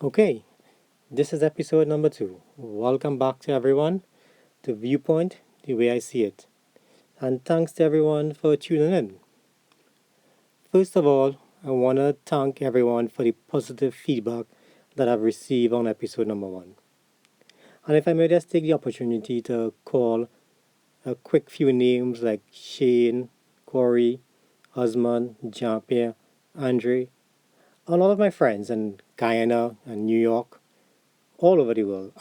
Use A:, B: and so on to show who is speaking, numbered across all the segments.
A: Okay, this is episode number 2. Welcome back to everyone to Viewpoint the way I see it. And thanks to everyone for tuning in. First of all, I want to thank everyone for the positive feedback that I've received on episode number 1. And if I may just take the opportunity to call a quick few names like Shane, Corey, Osman, Jean-Pierre, Andre, and all of my friends in Guyana and New York, all over the world.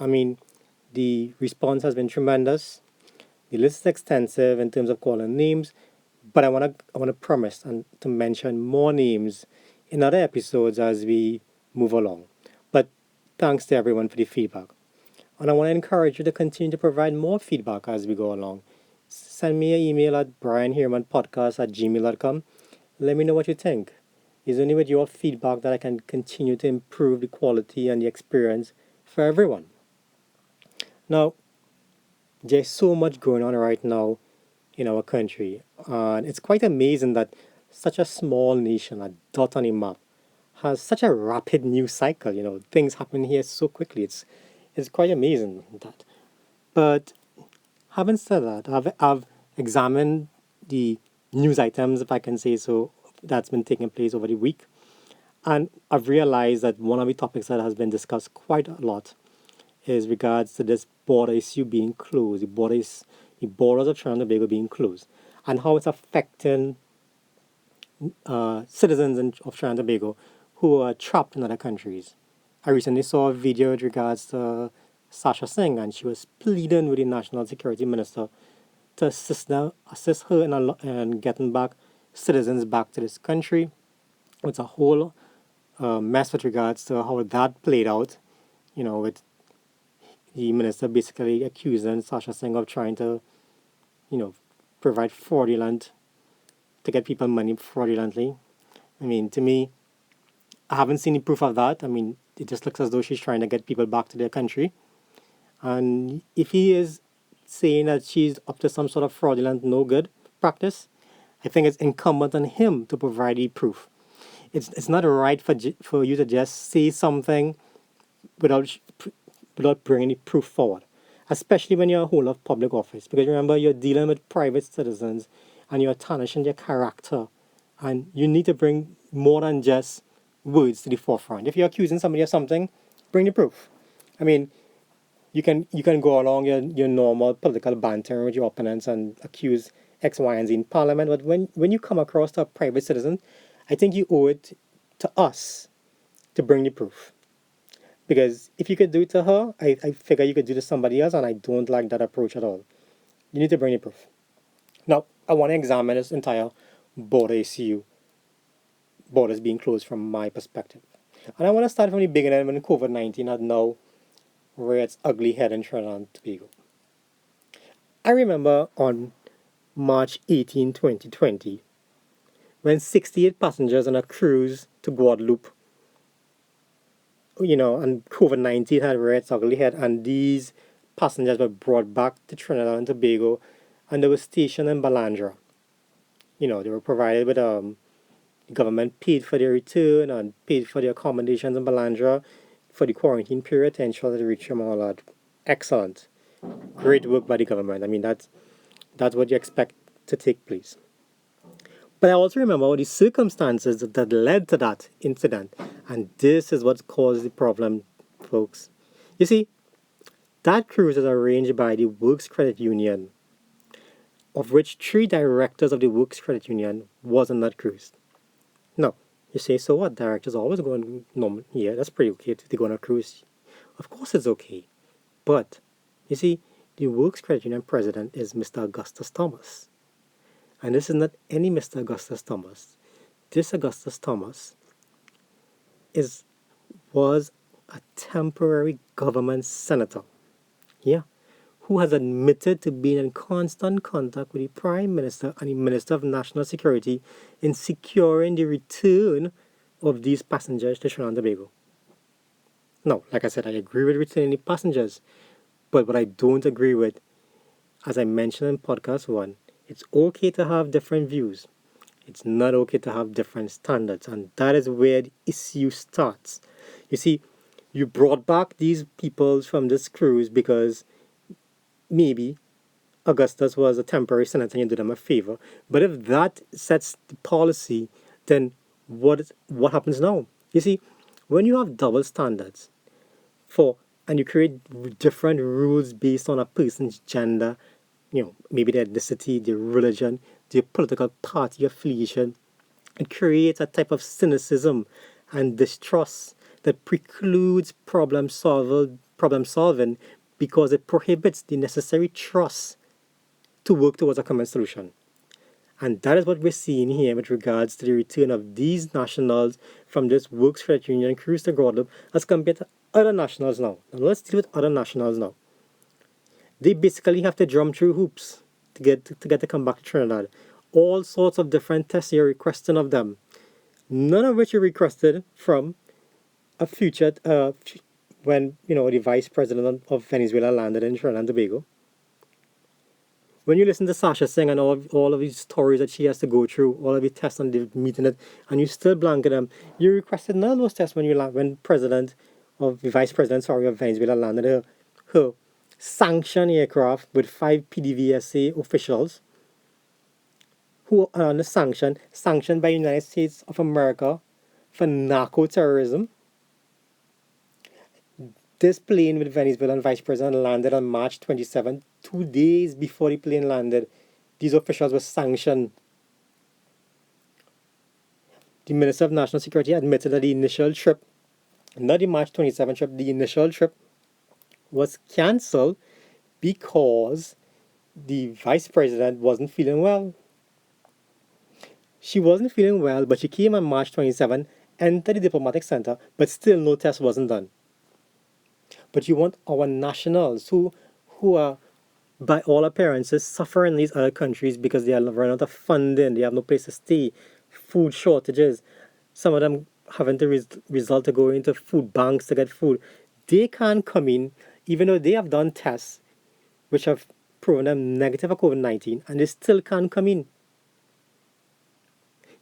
A: The response has been tremendous. The list is extensive in terms of calling names, but I wanna promise and to mention more names in other episodes as we move along. But thanks to everyone for the feedback. And I want to encourage you to continue to provide more feedback as we go along. Send me an email at brianheeramanpodcast@gmail.com. Let me know what you think. It's only with your feedback that I can continue to improve the quality and the experience for everyone. Now, there's so much going on right now in our country, and it's quite amazing that such a small nation, a dot on a map, has such a rapid news cycle. Things happen here so quickly. It's quite amazing that. But having said that, I've examined the news items, if I can say so, that's been taking place over the week, and I've realized that one of the topics that has been discussed quite a lot is regards to this border issue being closed, the borders of Trinidad and Tobago being closed, and how it's affecting citizens of Trinidad and Tobago who are trapped in other countries. I recently saw a video with regards to Sasha Singh, and she was pleading with the National Security Minister to assist her in getting back citizens back to this country. It's a whole mess with regards to how that played out, with the minister basically accusing Sasha Singh of trying to, you know, provide fraudulent, to get people money fraudulently. To me, I haven't seen any proof of that. It just looks as though she's trying to get people back to their country. And if he is saying that she's up to some sort of fraudulent, no good practice, I think it's incumbent on him to provide the proof. It's not right for you to just say something without without bringing the proof forward, especially when you're a holder of public office. Because remember, you're dealing with private citizens and you're tarnishing their character, and you need to bring more than just words to the forefront. If you're accusing somebody of something, bring the proof. I mean, you can go along your normal political banter with your opponents and accuse X, Y, and Z in Parliament, but when you come across a private citizen, I think you owe it to us to bring the proof. Because if you could do it to her, I figure you could do it to somebody else, and I don't like that approach at all. You need to bring the proof. Now, I want to examine this entire border issue, borders being closed from my perspective. And I want to start from the beginning when COVID 19 had now reared its ugly head in Trinidad and Tobago. I remember on March 18, 2020, when 68 passengers on a cruise to Guadeloupe, and COVID 19 had reared its ugly head, and these passengers were brought back to Trinidad and Tobago, and they were stationed in Balandra. They were provided with the government paid for their return and paid for their accommodations in Balandra for the quarantine period to ensure that they reach them all out. Excellent. Great work by the government. That's what you expect to take place. But I also remember the circumstances that led to that incident. And this is what caused the problem, folks. You see, that cruise was arranged by the Works Credit Union, of which 3 directors of the Works Credit Union was on that cruise. Now, you say, so what? Directors always go on, no, yeah, that's pretty okay if they go on a cruise. Of course it's okay. But, you see, the Works Credit Union president is Mr. Augustus Thomas. And this is not any Mr. Augustus Thomas. This Augustus Thomas was a temporary government senator. Yeah. Who has admitted to being in constant contact with the Prime Minister and the Minister of National Security in securing the return of these passengers to Trinidad and Tobago. Now, like I said, I agree with returning the passengers, but what I don't agree with, as I mentioned in podcast 1, it's okay to have different views. It's not okay to have different standards, and that is where the issue starts. You see, You brought back these people from this cruise because maybe Augustus was a temporary senator and you did them a favor. But if that sets the policy, then what happens now? You see, when you have double standards for and you create different rules based on a person's gender, maybe their ethnicity, their religion, their political party affiliation, it creates a type of cynicism and distrust that precludes problem solving because it prohibits the necessary trust to work towards a common solution. And that is what we're seeing here with regards to the return of these nationals from this Works Credit Union cruise to Guadeloupe as compared to other nationals now. Now let's deal with other nationals now. They basically have to jump through hoops to come back to Trinidad. All sorts of different tests you're requesting of them. None of which you requested from a future when the vice president of Venezuela landed in Trinidad and Tobago. When you listen to Sasha sing and all of these stories that she has to go through, all of these tests and the meeting it, and you still blanket them, you requested none of those tests when the vice president of Venezuela landed her sanctioned aircraft with 5 PDVSA officials who are under sanctioned by the United States of America for narco-terrorism. This plane with Venezuelan Vice President landed on March 27, 2 days before the plane landed. These officials were sanctioned. The Minister of National Security admitted that the initial trip, not the March 27 trip, the initial trip was cancelled because the Vice President wasn't feeling well. She wasn't feeling well, but she came on March 27, entered the diplomatic center, but still no test wasn't done. But you want our nationals who are, by all appearances, suffering in these other countries because they are running out of funding, they have no place to stay, food shortages, some of them having to result to go into food banks to get food. They can't come in, even though they have done tests which have proven them negative for COVID-19, and they still can't come in.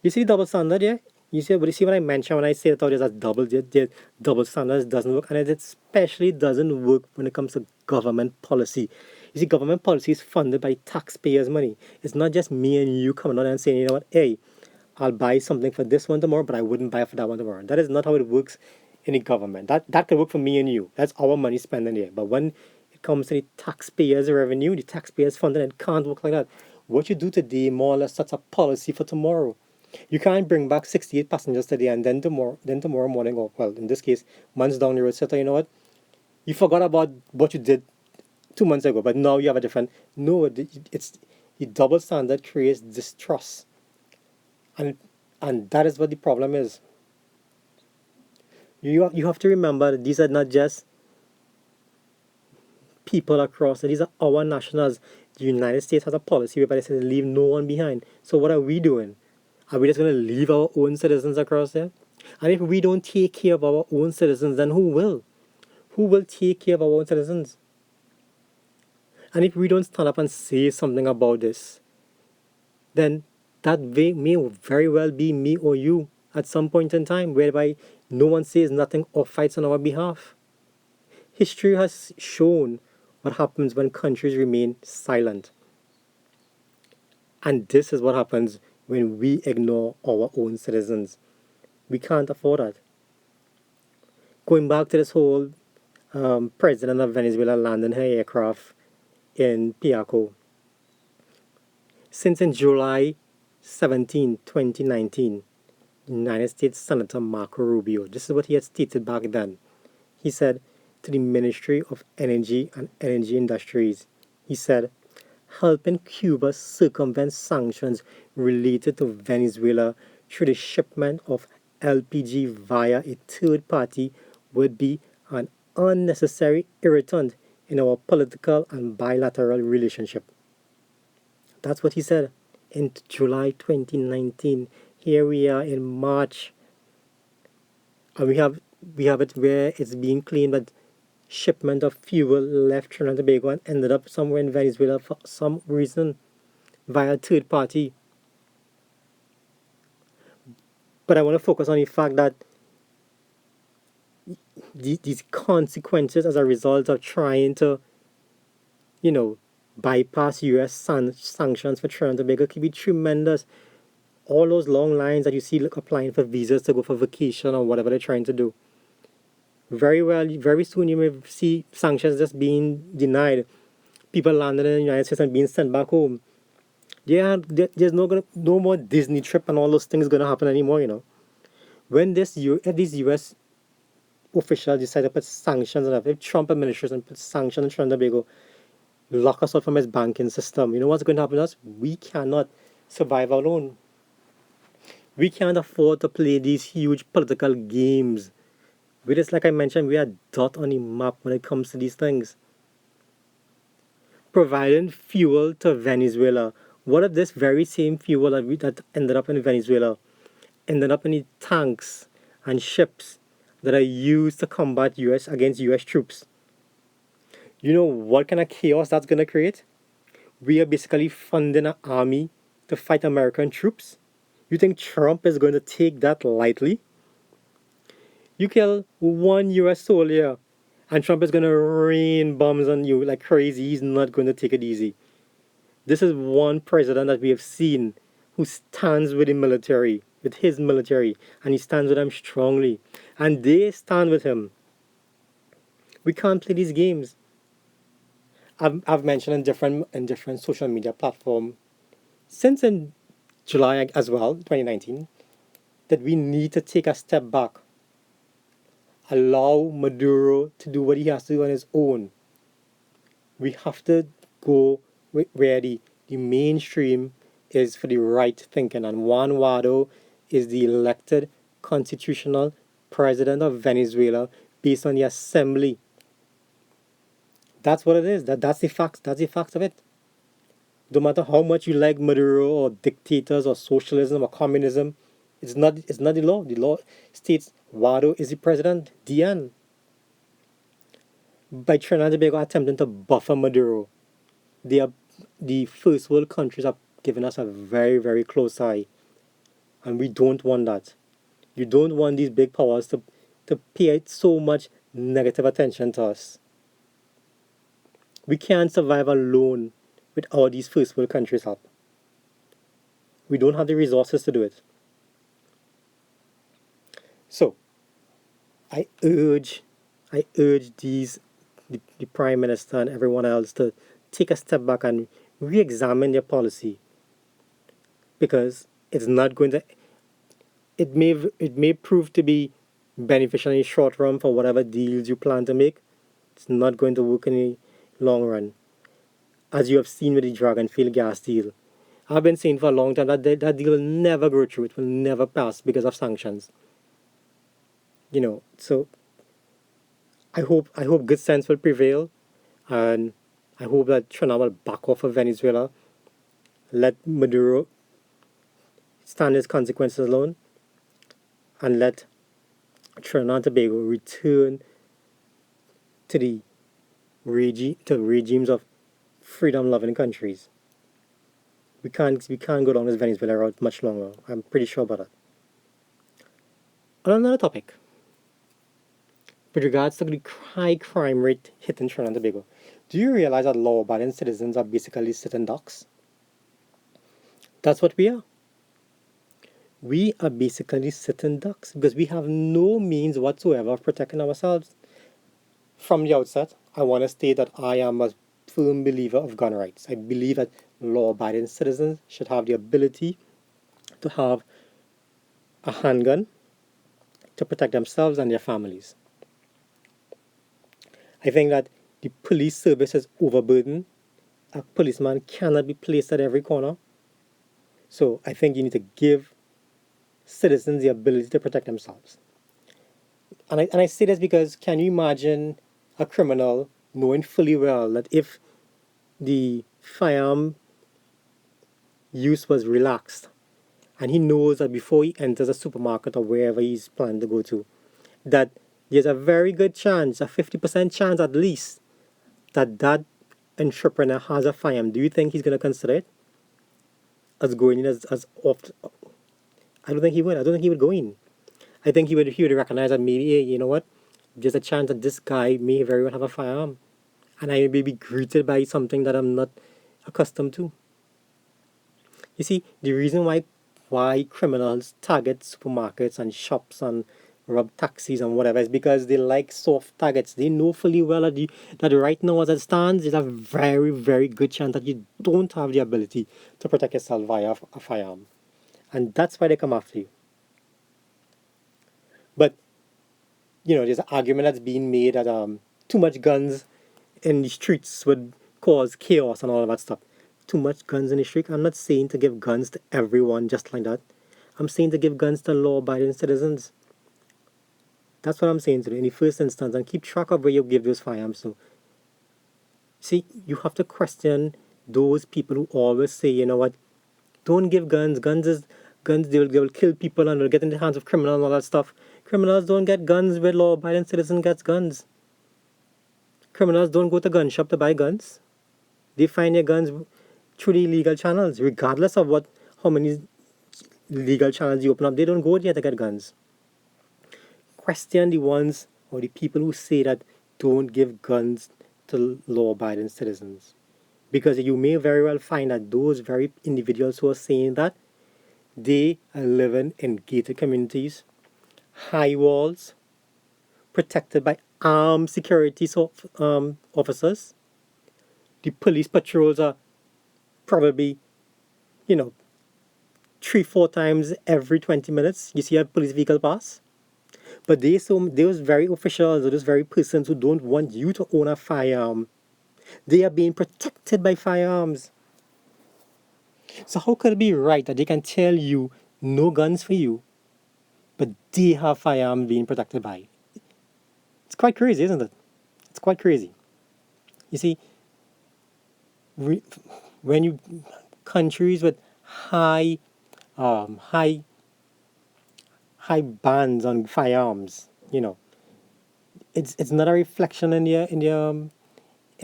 A: You see the double standard here? You see what I mentioned when I say that there's double standards doesn't work, and it especially doesn't work when it comes to government policy. You see, government policy is funded by taxpayers' money. It's not just me and you coming out and saying, you know what, hey, I'll buy something for this one tomorrow, but I wouldn't buy it for that one tomorrow. That is not how it works in the government. That could work for me and you. That's our money spent in there. But when it comes to the taxpayers' revenue, the taxpayers' funding, it can't work like that. What you do today more or less sets a policy for tomorrow. You can't bring back 68 passengers today and then tomorrow morning, or well, in this case, months down the road, say, you know what, you forgot about what you did 2 months ago, but now you have a different. No, it's the double standard creates distrust, and that is what the problem is. You have to remember that these are not just people across. These are our nationals. The United States has a policy whereby they say leave no one behind. So what are we doing? Are we just going to leave our own citizens across there? And if we don't take care of our own citizens, then who will? Who will take care of our own citizens? And if we don't stand up and say something about this, then that may very well be me or you at some point in time, whereby no one says nothing or fights on our behalf. History has shown what happens when countries remain silent. And this is what happens when we ignore our own citizens. We can't afford that. Going back to this whole president of Venezuela landing her aircraft in Piaco. Since in July 17, 2019, United States Senator Marco Rubio, this is what he had stated back then. He said to the Ministry of Energy and Energy Industries, he said, helping Cuba circumvent sanctions related to Venezuela through the shipment of LPG via a third party would be an unnecessary irritant in our political and bilateral relationship. That's what he said in July 2019. Here we are in March, and we have it where it's being claimed that shipment of fuel left Trinidad and Tobago and ended up somewhere in Venezuela for some reason via third party. But I want to focus on the fact that these consequences as a result of trying to, you know, bypass U.S. sanctions for Trinidad and Tobago could be tremendous. All those long lines that you see like, applying for visas to go for vacation or whatever they're trying to do. Very soon you may see sanctions just being denied. People landing in the United States and being sent back home. Yeah, there's no more Disney trip and all those things gonna happen anymore. When these U.S. officials decide to put sanctions on us, if Trump administration puts sanctions on Trinidad and Tobago, lock us out from its banking system. You know what's going to happen to us? We cannot survive alone. We can't afford to play these huge political games. We just, like I mentioned, we are dot on the map when it comes to these things. Providing fuel to Venezuela. What if this very same fuel that ended up in Venezuela ended up in the tanks and ships that are used to combat US troops? You know what kind of chaos that's gonna create? We are basically funding an army to fight American troops. You think Trump is going to take that lightly? You kill one US soldier and Trump is going to rain bombs on you like crazy. He's not going to take it easy. This is one president that we have seen who stands with the military, with his military, and he stands with them strongly. And they stand with him. We can't play these games. I've mentioned in different social media platforms since in July as well, 2019, that we need to take a step back, allow Maduro to do what he has to do on his own. We have to go where the mainstream is for the right thinking, and Juan Guaido is the elected constitutional president of Venezuela based on the assembly. That's what it is. That's the facts. That's the facts of it. No matter how much you like Maduro or dictators or socialism or communism, it's not the law. The law states Guaido is the president. The end. By Trinidad and Tobago attempting to buffer Maduro, they are the first world countries are giving us a very, very close eye. And we don't want that. You don't want these big powers to pay so much negative attention to us. We can't survive alone without these first world countries' help. We don't have the resources to do it. So, I urge, I urge the Prime Minister and everyone else to take a step back and re-examine their policy, because it's not going to. It may prove to be beneficial in the short run for whatever deals you plan to make. It's not going to work in the long run, as you have seen with the Dragonfield gas deal. I've been saying for a long time that that deal will never go through. It will never pass because of sanctions. So I hope good sense will prevail, and I hope that Trinidad will back off of Venezuela, let Maduro stand his consequences alone, and let Trinidad and Tobago return to the regimes of freedom-loving countries. We can't go down this Venezuela route much longer. I'm pretty sure about that. On another topic, with regards to the high crime rate hitting Trinidad and Tobago, do you realize that law-abiding citizens are basically sitting ducks? That's what we are. We are basically sitting ducks because we have no means whatsoever of protecting ourselves. From the outset, I want to state that I am a firm believer of gun rights. I believe that law-abiding citizens should have the ability to have a handgun to protect themselves and their families. I think that the police service is overburdened. A policeman cannot be placed at every corner. So I think you need to give citizens the ability to protect themselves. And I say this because can you imagine a criminal knowing fully well that if the firearm use was relaxed, and he knows that before he enters a supermarket or wherever he's planning to go to, that there's a very good chance, a 50% chance at least, that entrepreneur has a firearm. Do you think he's going to consider it as going in as often? I don't think he would. I don't think he would go in. I think he would recognize that maybe, hey, you know what? there's a chance that this guy may very well have a firearm, and I may be greeted by something that I'm not accustomed to. You see, the reason why criminals target supermarkets and shops and rob taxis and whatever is because they like soft targets. They know fully well that right now, as it stands, there's a very, very good chance that you don't have the ability to protect yourself via a firearm. And that's why they come after you. But, there's an argument that's being made that too much guns in the streets would cause chaos and all of that stuff. Too much guns in the street. I'm not saying to give guns to everyone just like that. I'm saying to give guns to law-abiding citizens. That's what I'm saying to do in the first instance, and keep track of where you give those firearms to. See, you have to question those people who always say, you know what, don't give guns. Guns. They will kill people and they'll get in the hands of criminals and all that stuff. Criminals don't get guns where law-abiding citizen gets guns. Criminals don't go to gun shop to buy guns. They find their guns through the legal channels, regardless of how many legal channels you open up. They don't go there to get guns. Question the ones or the people who say that don't give guns to law-abiding citizens, because you may very well find that those very individuals who are saying that, they are living in gated communities, high walls, protected by armed security officers. The police patrols are probably, you know, 3-4 times every 20 minutes. You see a police vehicle pass. But those very officials or those very persons who don't want you to own a firearm, they are being protected by firearms. So how could it be right that they can tell you no guns for you, but they have firearms being protected by? It's quite crazy, isn't it? It's quite crazy. You see, when you countries with high, high, high bans on firearms, it's not a reflection in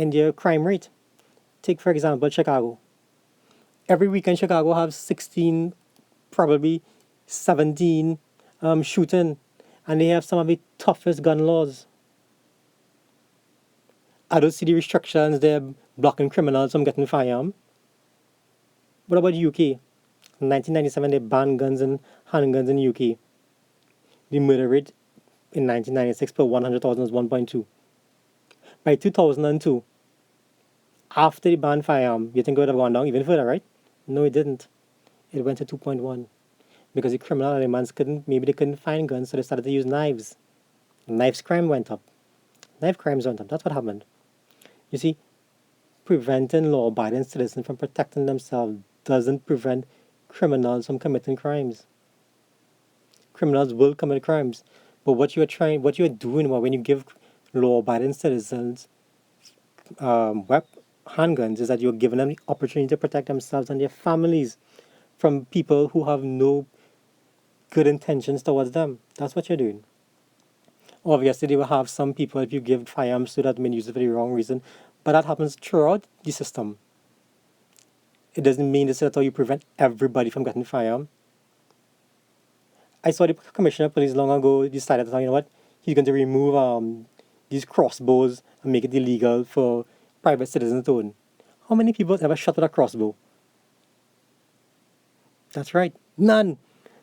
A: their crime rate. Take for example Chicago. Every weekend Chicago has 16, probably 17 shooting, and they have some of the toughest gun laws. I don't see the restrictions. They're blocking criminals from getting firearm. What about the UK? In 1997, they banned guns and handguns in the UK. The murder rate in 1996 per 100,000 was 1.2. By 2002, after they banned firearm, you think it would have gone down even further, right? No, it didn't. It went to 2.1 because the criminal elements couldn't find guns, so they started to use knives. Knives crime went up. Knife crimes went up. That's what happened. You see, preventing law-abiding citizens from protecting themselves doesn't prevent criminals from committing crimes. Criminals will commit crimes, but what you're doing when you give law-abiding citizens handguns is that you're giving them the opportunity to protect themselves and their families from people who have no good intentions towards them. That's what you're doing. Obviously, they will have some people, if you give firearms to that, may use it for the wrong reason, but that happens throughout the system. It doesn't mean that's how you prevent everybody from getting firearm. I saw the commissioner of police long ago decided that, you know what, he's going to remove these crossbows and make it illegal for private citizens to own. How many people ever shot with a crossbow? That's right, none.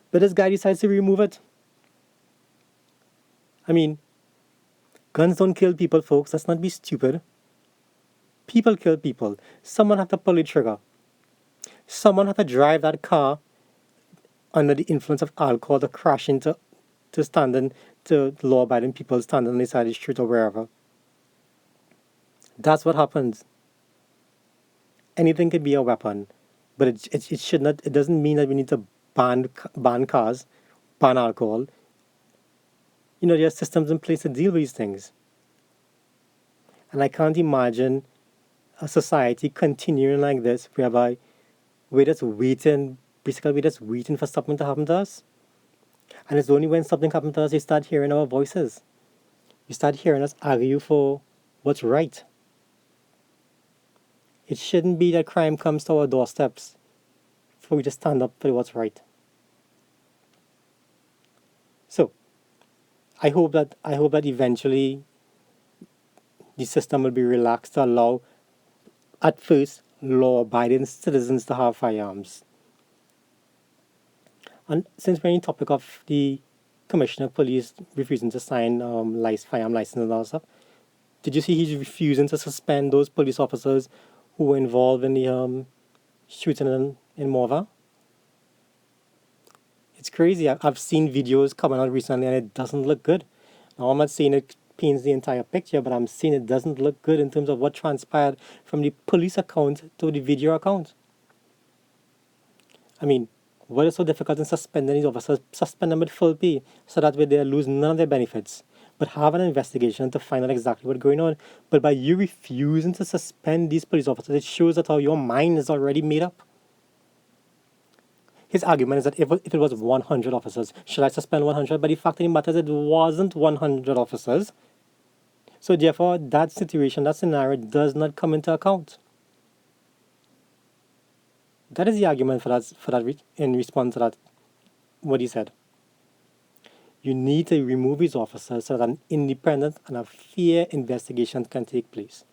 A: But this guy decides to remove it. I mean, guns don't kill people, folks. Let's not be stupid. People kill people. Someone had to pull the trigger. Someone had to drive that car under the influence of alcohol to crash into to law-abiding people standing on the side of the street or wherever. That's what happens. Anything could be a weapon, but it should not. It doesn't mean that we need to ban cars, ban alcohol. There are systems in place to deal with these things, and I can't imagine a society continuing like this, whereby we're just waiting. Basically, we're just waiting for something to happen to us. And it's only when something happens to us you start hearing our voices. You start hearing us argue for what's right. It shouldn't be that crime comes to our doorsteps for we to stand up for what's right. So, I hope that eventually the system will be relaxed to allow, at first, law-abiding citizens to have firearms. And since we're on the topic of the commissioner of police refusing to sign firearm license and all that stuff, did you see he's refusing to suspend those police officers who were involved in the shooting in Morva? It's crazy. I've seen videos coming out recently and it doesn't look good. Now, I'm not saying it paints the entire picture, but I'm saying it doesn't look good in terms of what transpired from the police account to the video account. I mean, what is so difficult in suspending these officers? Suspend them with full pay so that way they lose none of their benefits. But have an investigation to find out exactly what's going on. But by you refusing to suspend these police officers, it shows that how your mind is already made up. His argument is that if it was 100 officers, should I suspend 100? But the fact of the matter is it wasn't 100 officers. So therefore, that situation, that scenario does not come into account. That is the argument in response to that, what he said. You need to remove these officers so that an independent and a fair investigation can take place.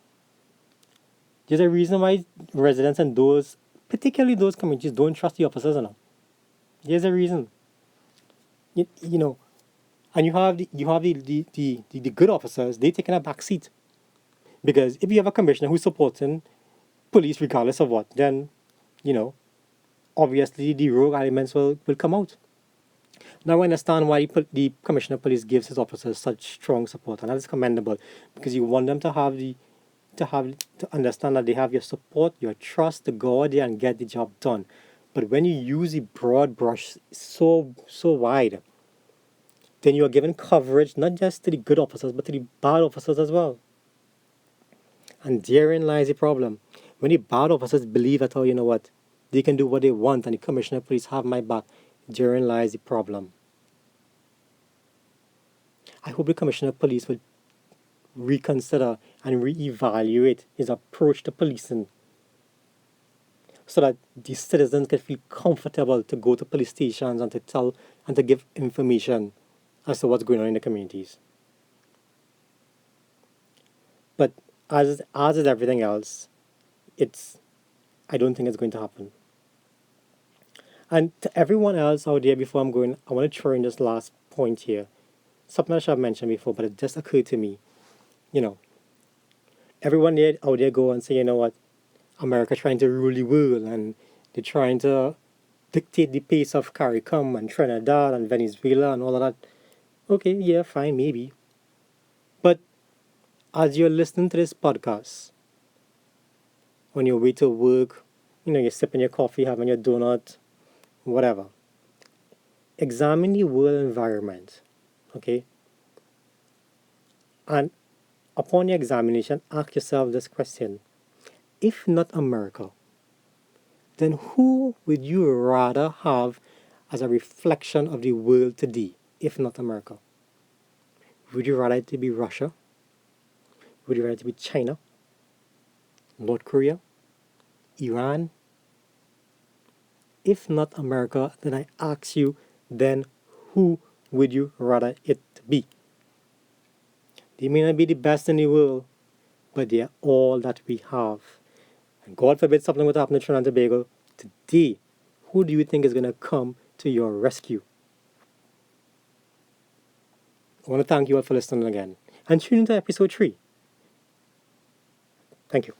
A: There's a reason why residents in those, particularly those communities, don't trust the officers enough. There's a reason. You know, and you have the good officers, they taking a back seat. Because if you have a commissioner who's supporting police regardless of what, then, you know, obviously the rogue elements will come out. Now I understand why the commissioner of police gives his officers such strong support, and that is commendable because you want them to to understand that they have your support, your trust to go out there and get the job done. But when you use the broad brush so wide, then you are giving coverage not just to the good officers but to the bad officers as well. And therein lies the problem. When the bad officers believe that, oh, you know what, they can do what they want and the commissioner of police have my back, therein lies the problem. I hope the commissioner of police will reconsider and reevaluate his approach to policing so that the citizens can feel comfortable to go to police stations and to tell and to give information as to what's going on in the communities. But as is everything else, it's I don't think it's going to happen. And to everyone else out there, before I'm going, I want to throw in this last point here. Something I should have mentioned before, but it just occurred to me. You know, everyone there out there go and say, you know what, America trying to rule the world and they're trying to dictate the pace of CARICOM and Trinidad and Venezuela and all of that. Okay, yeah, fine, maybe. But as you're listening to this podcast, on your way to work, you're sipping your coffee, having your donut, whatever. Examine the world environment, okay? And upon your examination, ask yourself this question. If not America, then who would you rather have as a reflection of the world today, if not America? Would you rather it to be Russia? Would you rather it to be China? North Korea? Iran? If not America, then I ask you, then who would you rather it to be? They may not be the best in the world, but they are all that we have. And God forbid something would happen to Trinidad and Tobago today. Who do you think is going to come to your rescue? I want to thank you all for listening again. And tune into episode 3. Thank you.